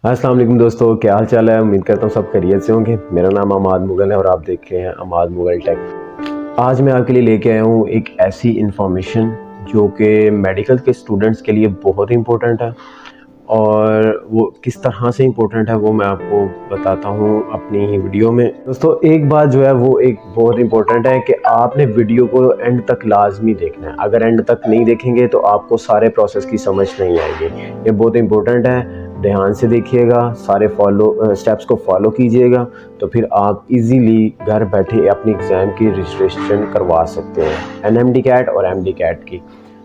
अस्सलाम वालेकुम दोस्तों, क्या हाल चाल है। उम्मीद करता हूँ सब खैरियत से होंगे। मेरा नाम अमाद मुगल है और आप देख रहे हैं अमाद मुगल टेक। आज मैं आपके लिए लेके आया हूँ एक ऐसी इंफॉर्मेशन जो कि मेडिकल के स्टूडेंट्स के लिए बहुत इंपॉर्टेंट है, और वो किस तरह से इम्पोर्टेंट है वो मैं आपको बताता हूँ अपनी ही वीडियो में। दोस्तों, एक बात जो है वो एक बहुत इंपॉर्टेंट है कि आपने वीडियो को एंड तक लाजमी देखना है। अगर एंड तक नहीं देखेंगे तो आपको सारे प्रोसेस की समझ नहीं आएगी। ये बहुत इंपॉर्टेंट है, ध्यान से देखिएगा, सारे स्टेप्स को फॉलो कीजिएगा, तो फिर आप इजीली घर बैठे अपनी एग्ज़ाम की रजिस्ट्रेशन करवा सकते हैं। एनएमडी कैट और एमडी कैट की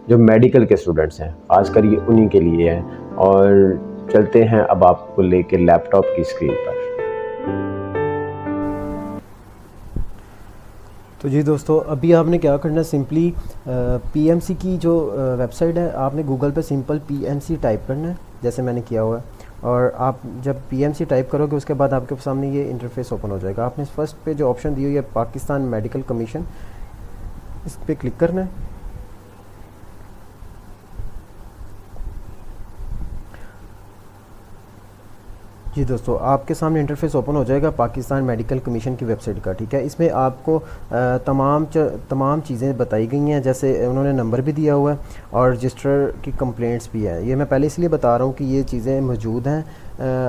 जो मेडिकल के स्टूडेंट्स हैं, खासकर ये उन्हीं के लिए है। और चलते हैं अब आपको लेके लैपटॉप की स्क्रीन पर। तो जी दोस्तों, अभी आपने क्या करना है, सिंपली पीएमसी की जो वेबसाइट है, आपने गूगल पे सिंपल पीएमसी टाइप करना है जैसे मैंने किया हुआ है। और आप जब पीएमसी टाइप करोगे उसके बाद आपके सामने ये इंटरफेस ओपन हो जाएगा। आपने फर्स्ट पे जो ऑप्शन दी हुई है पाकिस्तान मेडिकल कमीशन, इस पर क्लिक करना है। जी दोस्तों, आपके सामने इंटरफेस ओपन हो जाएगा पाकिस्तान मेडिकल कमीशन की वेबसाइट का। ठीक है, इसमें आपको तमाम चीज़ें बताई गई हैं, जैसे उन्होंने नंबर भी दिया हुआ है और रजिस्टर की कंप्लेंट्स भी है। ये मैं पहले इसलिए बता रहा हूँ कि ये चीज़ें मौजूद हैं।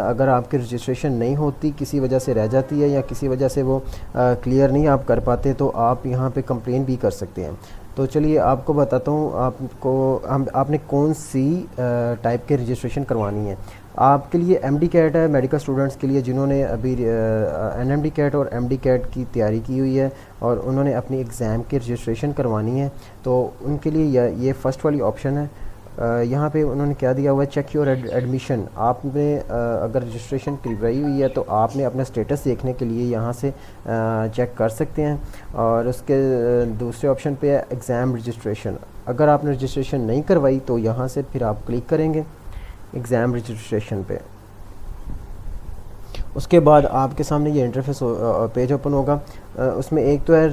अगर आपकी रजिस्ट्रेशन नहीं होती, किसी वजह से रह जाती है या किसी वजह से वो क्लियर नहीं आप कर पाते, तो आप यहाँ पे कंप्लेन भी कर सकते हैं। तो चलिए आपको बताता हूँ आपने कौन सी टाइप के रजिस्ट्रेशन करवानी है। आपके लिए एमडी कैट है, मेडिकल स्टूडेंट्स के लिए जिन्होंने अभी एनएमडी कैट और एमडी कैट की तैयारी की हुई है और उन्होंने अपनी एग्ज़ाम की रजिस्ट्रेशन करवानी है, तो उनके लिए ये फ़र्स्ट वाली ऑप्शन है। यहाँ पे उन्होंने क्या दिया हुआ है, चेक योर एडमिशन। आपने अगर रजिस्ट्रेशन करवाई हुई है तो आपने अपना स्टेटस देखने के लिए यहाँ से चेक कर सकते हैं। और उसके दूसरे ऑप्शन पे है एग्ज़ाम रजिस्ट्रेशन। अगर आपने रजिस्ट्रेशन नहीं करवाई तो यहाँ से फिर आप क्लिक करेंगे एग्ज़ाम रजिस्ट्रेशन पे। उसके बाद आपके सामने ये इंटरफेस पेज ओपन होगा। उसमें एक तो है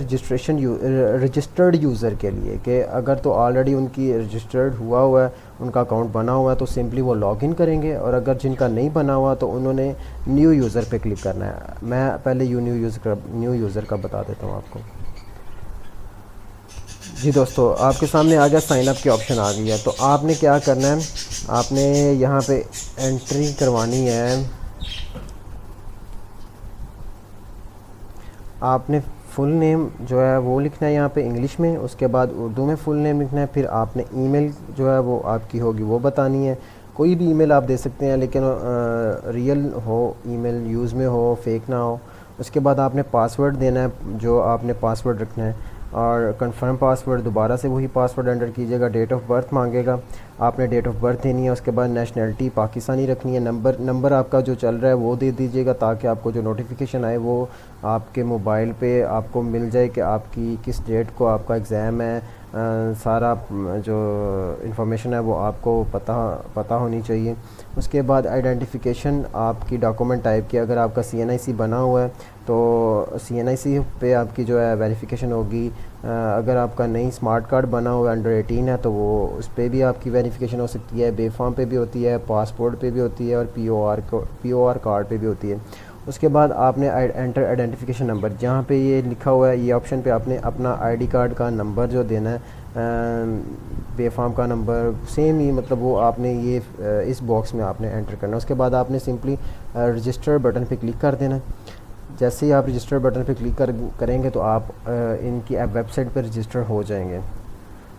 रजिस्टर्ड यूज़र के लिए, कि अगर तो ऑलरेडी उनकी रजिस्टर्ड हुआ है, उनका अकाउंट बना हुआ है, तो सिंपली वो लॉगिन करेंगे। और अगर जिनका नहीं बना हुआ तो उन्होंने न्यू यूज़र पे क्लिक करना है। मैं पहले न्यू यूज़र का बता देता हूँ आपको। जी दोस्तों, आपके सामने आ गया साइन अप की ऑप्शन आ गई है। तो आपने क्या करना है, आपने यहाँ पे एंट्री करवानी है। आपने फुल नेम जो है वो लिखना है यहाँ पे इंग्लिश में, उसके बाद उर्दू में फुल नेम लिखना है। फिर आपने ईमेल जो है वो आपकी होगी वो बतानी है। कोई भी ईमेल आप दे सकते हैं, लेकिन रियल हो ईमेल, यूज़ में हो, फेक ना हो। उसके बाद आपने पासवर्ड देना है, जो आपने पासवर्ड रखना है, और कंफर्म पासवर्ड, दोबारा से वही पासवर्ड एंटर कीजिएगा। डेट ऑफ बर्थ मांगेगा, आपने डेट ऑफ बर्थ देनी है। उसके बाद नेशनैलिटी पाकिस्तानी रखनी है। नंबर आपका जो चल रहा है वो दे दीजिएगा, ताकि आपको जो नोटिफिकेशन आए वो आपके मोबाइल पे आपको मिल जाए कि आपकी किस डेट को आपका एग्ज़ाम है। सारा जो इंफॉर्मेशन है वो आपको पता होनी चाहिए। उसके बाद आइडेंटिफिकेशन आपकी डॉक्यूमेंट टाइप की, अगर आपका CNIC बना हुआ है तो CNIC पे आपकी जो है वेरिफिकेशन होगी। अगर आपका नहीं स्मार्ट कार्ड बना हुआ है, अंडर 18 है, तो वो उस पर भी आपकी वेरिफिकेशन हो सकती है। बेफार्म पे भी होती है, पासपोर्ट पे भी होती है, और POR कार्ड पे भी होती है। उसके बाद आपने एंटर आइडेंटिफिकेशन नंबर, जहाँ पे ये लिखा हुआ है ये ऑप्शन पे आपने अपना ID कार्ड का नंबर जो देना है, बेफार्म का नंबर सेम ही, मतलब वो आपने ये इस बॉक्स में आपने एंटर करना है। उसके बाद आपने सिंपली रजिस्टर बटन पे क्लिक कर देना है। जैसे ही आप रजिस्टर बटन पे क्लिक करेंगे तो आप इनकी वेबसाइट पर रजिस्टर हो जाएंगे।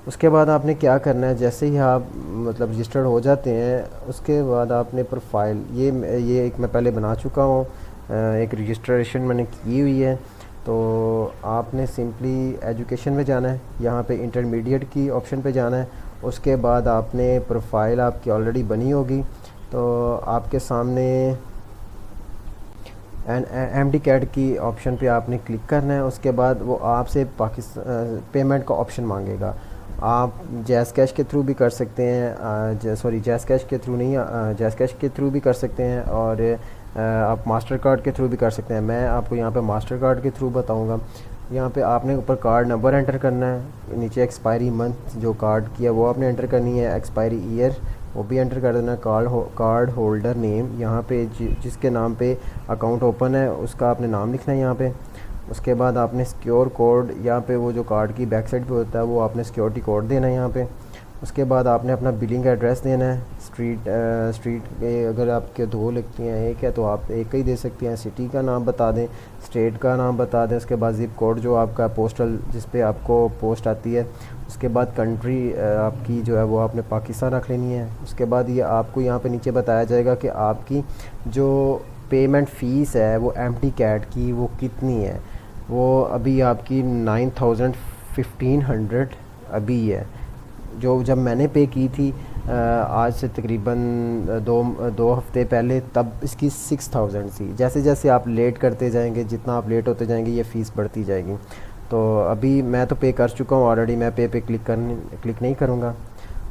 उसके बाद आपने क्या करना है, जैसे ही आप मतलब रजिस्टर्ड हो जाते हैं, उसके बाद आपने प्रोफाइल, ये एक मैं पहले बना चुका हूँ, एक रजिस्ट्रेशन मैंने की हुई है। तो आपने सिंपली एजुकेशन में जाना है, यहाँ पे इंटरमीडिएट की ऑप्शन पे जाना है। उसके बाद आपने प्रोफाइल आपकी ऑलरेडी बनी होगी, तो आपके सामने एमडी कैट की ऑप्शन पे आपने क्लिक करना है। उसके बाद वो आपसे पाकिस्तान पेमेंट का ऑप्शन मांगेगा। आप जैज़ कैश के थ्रू भी कर सकते हैं, जैज़ कैश के थ्रू नहीं, जैज़ कैश के थ्रू भी कर सकते हैं, और आप मास्टर कार्ड के थ्रू भी कर सकते हैं। मैं आपको यहाँ पे मास्टर कार्ड के थ्रू बताऊँगा। यहाँ पे आपने ऊपर कार्ड नंबर एंटर करना है, नीचे एक्सपायरी मंथ जो कार्ड की है वो आपने एंटर करनी है, एक्सपायरी ईयर वो भी एंटर कर देना। कार्ड होल्डर नेम, यहाँ पे जिसके नाम पे अकाउंट ओपन है उसका आपने नाम लिखना है यहाँ पे। उसके बाद आपने सिक्योर कोड, यहाँ पे वो जो कार्ड की बैक साइड पे होता है वो आपने सिक्योरिटी कोड देना है यहाँ पे। उसके बाद आपने अपना बिलिंग एड्रेस देना है। स्ट्रीट के अगर आपके दो लिखती हैं, एक है तो आप एक ही दे सकती हैं। सिटी का नाम बता दें, स्टेट का नाम बता दें। उसके बाद ज़िप कोड जो आपका पोस्टल जिस पे आपको पोस्ट आती है। उसके बाद कंट्री आपकी जो है वो आपने पाकिस्तान रख लेनी है। उसके बाद ये आपको यहाँ पे नीचे बताया जाएगा कि आपकी जो पेमेंट फ़ीस है वो MTCAT की वो कितनी है। वो अभी आपकी 9,1500 अभी है, जो जब मैंने पे की थी आज से तकरीबन दो हफ्ते पहले, तब इसकी 6000 थी। जैसे जैसे आप लेट करते जाएंगे, जितना आप लेट होते जाएंगे ये फ़ीस बढ़ती जाएगी। तो अभी मैं तो पे कर चुका हूँ ऑलरेडी, मैं पे क्लिक नहीं करूँगा।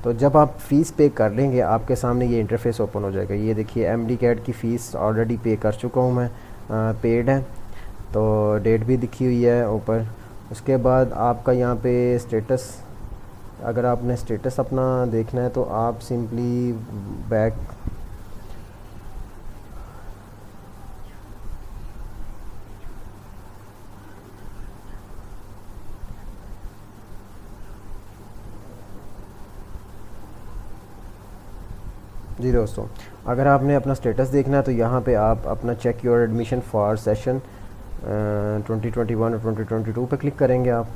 तो जब आप फ़ीस पे कर लेंगे आपके सामने ये इंटरफेस ओपन हो जाएगा। ये देखिए MTCAT की फ़ीस ऑलरेडी पे कर चुका हूँ मैं, पेड है। तो डेट भी दिखी हुई है ऊपर। उसके बाद आपका यहाँ पे स्टेटस, अगर आपने स्टेटस अपना देखना है तो आप सिंपली बैक जी दोस्तों, अगर आपने अपना स्टेटस देखना है तो यहाँ पे आप अपना check your admission for session 2021 और 2022 पे क्लिक करेंगे आप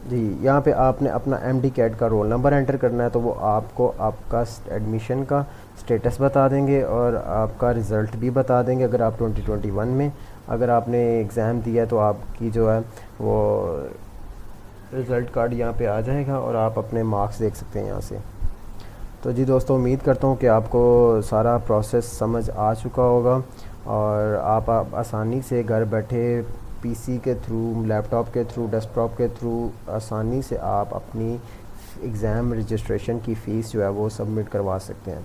जी। यहाँ पे आपने अपना MTCAT का रोल नंबर एंटर करना है, तो वो आपको आपका एडमिशन का स्टेटस बता देंगे और आपका रिज़ल्ट भी बता देंगे। अगर आप 2021 में अगर आपने एग्ज़ाम दिया तो आपकी जो है वो रिज़ल्ट कार्ड यहाँ पे आ जाएगा और आप अपने मार्क्स देख सकते हैं यहाँ से। तो जी दोस्तों, उम्मीद करता हूँ कि आपको सारा प्रोसेस समझ आ चुका होगा और आप आसानी से घर बैठे PC के थ्रू, लैपटॉप के थ्रू, डेस्कटॉप के थ्रू आसानी से आप अपनी एग्ज़ाम रजिस्ट्रेशन की फ़ीस जो है वो सबमिट करवा सकते हैं।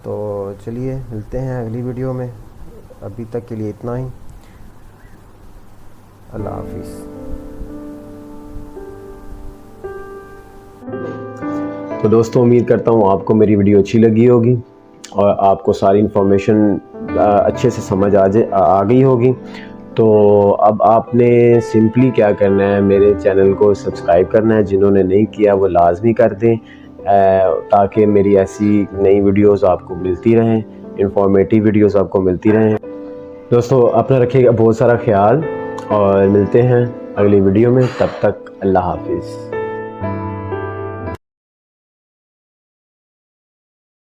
तो चलिए मिलते हैं अगली वीडियो में, अभी तक के लिए इतना ही। अल्लाह हाफिज़। तो दोस्तों, उम्मीद करता हूँ आपको मेरी वीडियो अच्छी लगी होगी और आपको सारी इन्फॉर्मेशन अच्छे से समझ आ गई होगी। तो अब आपने सिंपली क्या करना है, मेरे चैनल को सब्सक्राइब करना है। जिन्होंने नहीं किया वो लाजमी कर दें, ताकि मेरी ऐसी नई वीडियोस आपको मिलती रहें, इंफॉर्मेटिव वीडियोस आपको मिलती रहें। दोस्तों, अपना रखिएगा बहुत सारा ख्याल और मिलते हैं अगली वीडियो में। तब तक अल्लाह हाफिज़।